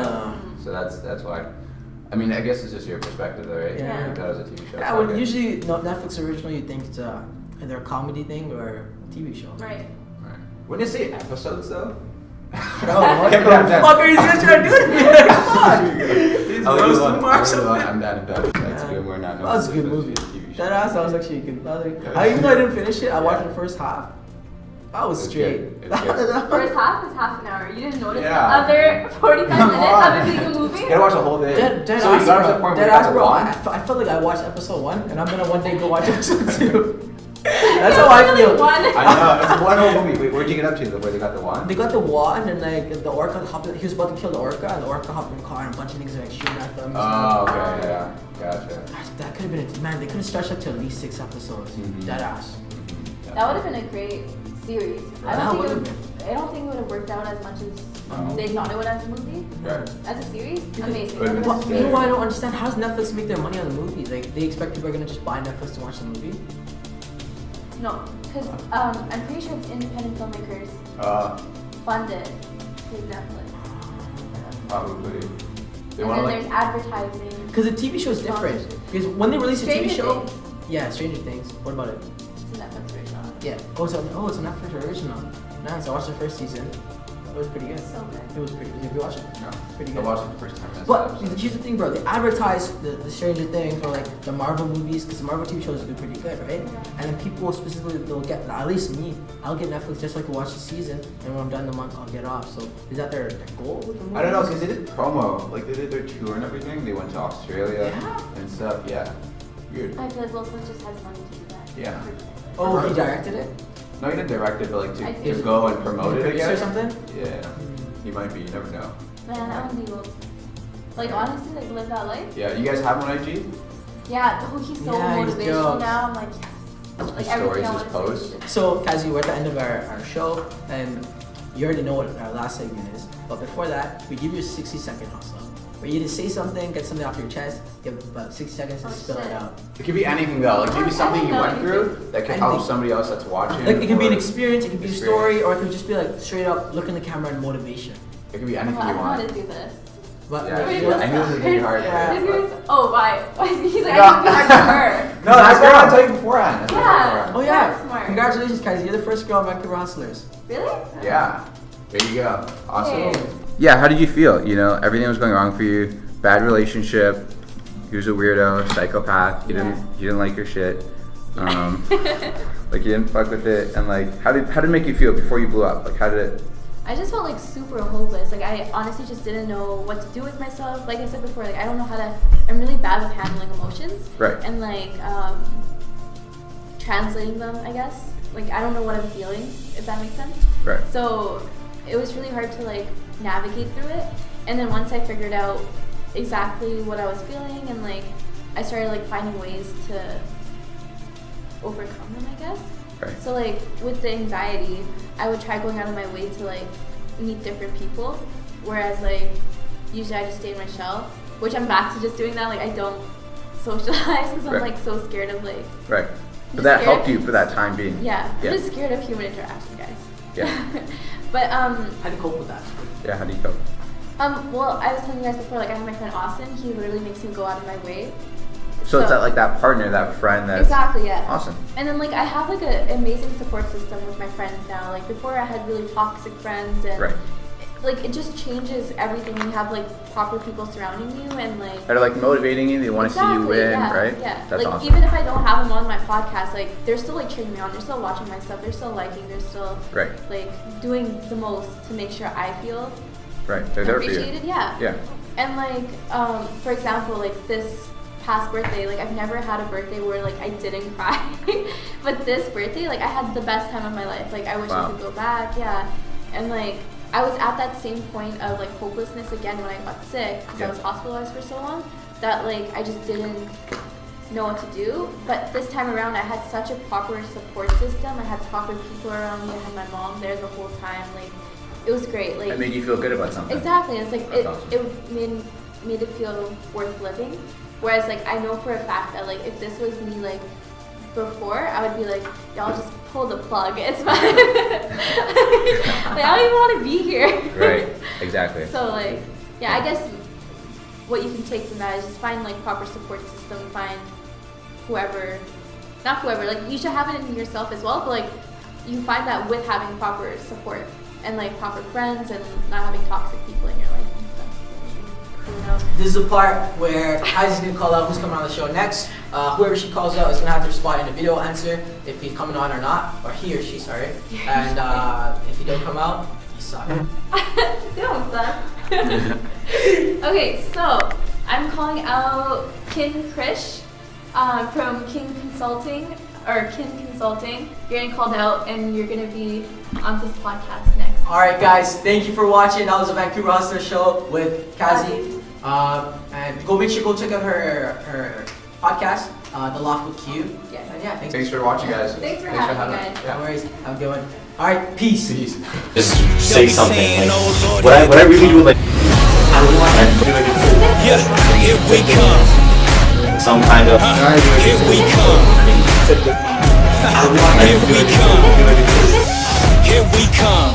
Yeah. Uh, So that's why. I mean, I guess it's just your perspective, though, right? Yeah. You thought it was a TV show. Yeah, well, Okay. usually Netflix original, you think it's either a comedy thing or a TV show. Right. Right. Wouldn't you say episodes though? Bro, what Keep the that down. fuck are you guys trying to do to me? Like, fuck. he's I'll leave roasting it alone. Mark I'm something. done. That's a good one. That was a good movie. TV show. That ass, that was actually a good. Even though I didn't finish it, I watched the first half. I was straight. It was good. First half is half an hour. You didn't notice Yeah. the other 45 minutes of it being a movie? You gotta watch the whole thing. Dead So you got to the point where you got the bro. one. I felt like I watched episode 1, and I'm gonna one day go watch episode 2. That's how I feel. I know, it's one whole movie. Wait, where'd you get up to? Where they got the wand? They got the wand, and like the orca hopped. He was about to kill the orca, and the orca hopped in the car, and a bunch of niggas were like shooting at them. Oh, okay, yeah, gotcha. That could have been it. Man, they could have stretched up to at least 6 episodes. Dead ass. That would have been a great series. I That don't would've think it would have worked out as much as they thought it would as a movie. Right. As a series, amazing. But- That Well, would've you been know what I don't understand? How does Netflix make their money on the movie? Like, they expect people are gonna just buy Netflix to watch the movie? No, because I'm pretty sure it's independent filmmakers funded through Netflix. Probably. They And want then to there's advertising. Because the TV show is different. Because when they release a TV Stranger show, Things. yeah, Stranger Things. What about it? It's a Netflix original. Yeah. It's a Netflix original. Nice. I watched the first season. It was pretty good. So good. It was pretty good. Did you watch it? No. Pretty I good. watched it the first time. But here's the thing, bro. They advertise the Stranger Things or like the Marvel movies because the Marvel TV shows do pretty good, right? And then people specifically, they'll get, at least me, I'll get Netflix just like to watch the season, and when I'm done the month, I'll get off. So is that their goal with the movies? I don't know, because they did promo. Like, they did their tour and everything. They went to Australia and stuff. Yeah. Weird. I feel like Will Smith just has money to do that. Yeah. Oh, he directed it? No, he didn't direct it, but like I to think- go and promote it Producer again. or something? Yeah. He might be, you never know. Man, I want to be Will Smith. Like, honestly, like, live that life. Yeah, you guys have one IG? Yeah, he's so Yeah, he's motivational dope. now. I'm like, yes. Like, His everything stories, I his want to posts. say. So, Qazi, we're at the end of our show, and you already know what our last segment is. But before that, we give you a 60-second hustle. Where you just say something, get something off your chest, you have about 60 seconds to Oh, spill it shit. out. It could be anything though. Like maybe something you went through that could help Anything. somebody else that's watching. Like, it could be an or experience, it could be a story, or it could just be like straight up look in the camera and motivation. It could be anything I you don't know how want. to do this. But Yeah, Wait, I what's knew it was that? gonna be hard. Yeah. This is, oh, why? He's like, No. I think it's her. No, that's what I tell you beforehand. That's what I Yeah. told you oh beforehand. yeah, That's smart. congratulations, Qazi, you're the first girl on Vancouver Hustlers. Really? Yeah. There you go. Awesome. Hey. Yeah, how did you feel? You know, everything was going wrong for you. Bad relationship. He was a weirdo, psychopath. He didn't like your shit. Like you didn't fuck with it. And like, how did it make you feel before you blew up? Like, how did it? I just felt like super hopeless. Like I honestly just didn't know what to do with myself. Like I said before, like I don't know how to. I'm really bad with handling emotions. Right. And like translating them, I guess. Like I don't know what I'm feeling, if that makes sense. Right. So it was really hard to like navigate through it. And then once I figured out exactly what I was feeling, and like I started like finding ways to overcome them, I guess. Right. So like with the anxiety, I would try going out of my way to like meet different people, whereas like usually I just stay in my shell, which I'm back to just doing that. Like I don't socialize because I'm Right. like so scared of like. Right. I'm But just that scared- helped you for that time being. Yeah, Yeah. I'm just scared of human interaction, guys. Yeah. But How do you cope with that? Yeah. How do you cope? well, I was telling you guys before, like I have my friend Austin. He literally makes me go out of my way. So it's that partner, that friend that's Exactly, yeah. awesome. And then like I have like an amazing support system with my friends now. Like before I had really toxic friends, and Right. like it just changes everything when you have like proper people surrounding you, and like They're like motivating you. They want to see you win, yeah, right? Yeah. That's like awesome. even if I don't have them on my podcast, like they're still like cheering me on. They're still watching my stuff. They're still liking. They're still Right. like doing the most to make sure I feel Right. They're there for you. appreciated. Yeah. Yeah. And like, for example, like this past birthday, like I've never had a birthday where like I didn't cry, but this birthday, like I had the best time of my life. Like I wish I Wow. could go back, yeah. And like I was at that same point of like hopelessness again when I got sick because Yeah. I was hospitalized for so long that like I just didn't know what to do. But this time around, I had such a proper support system. I had proper people around me. I had my mom there the whole time. Like it was great. Like It made you feel good about something. exactly. It's like That's awesome. it made it feel worth living. Whereas like I know for a fact that like if this was me like before, I would be like, y'all just pull the plug. It's fine. Like I don't even want to be here. Right. Exactly. So like yeah, I guess what you can take from that is just find like proper support system. Find not whoever. Like you should have it in yourself as well. But like you find that with having proper support and like proper friends and not having toxic people in your life and stuff. So, you know. this is the part where Qazi's gonna call out who's coming on the show next. Whoever she calls out is gonna have their spot in the video answer if he's coming on or not, or he or she, sorry. And if he don't come out, you suck. Don't suck. Okay, so I'm calling out Kin Krish from Kin Consulting. You're getting called out and you're gonna be on this podcast next. Alright guys, thank you for watching. That was a Vancouver Hustler show with Qazi. And go make sure go check out her podcast, The Loft with Q. Yes. And yeah, Thanks for watching, guys. Thanks for having me, us. guys. No worries. Have a good one. Alright, peace. Just say something. Like, what I really do, like, I want to do like, yeah, here we come. Some kind of, here we come. Here we come. Here we come.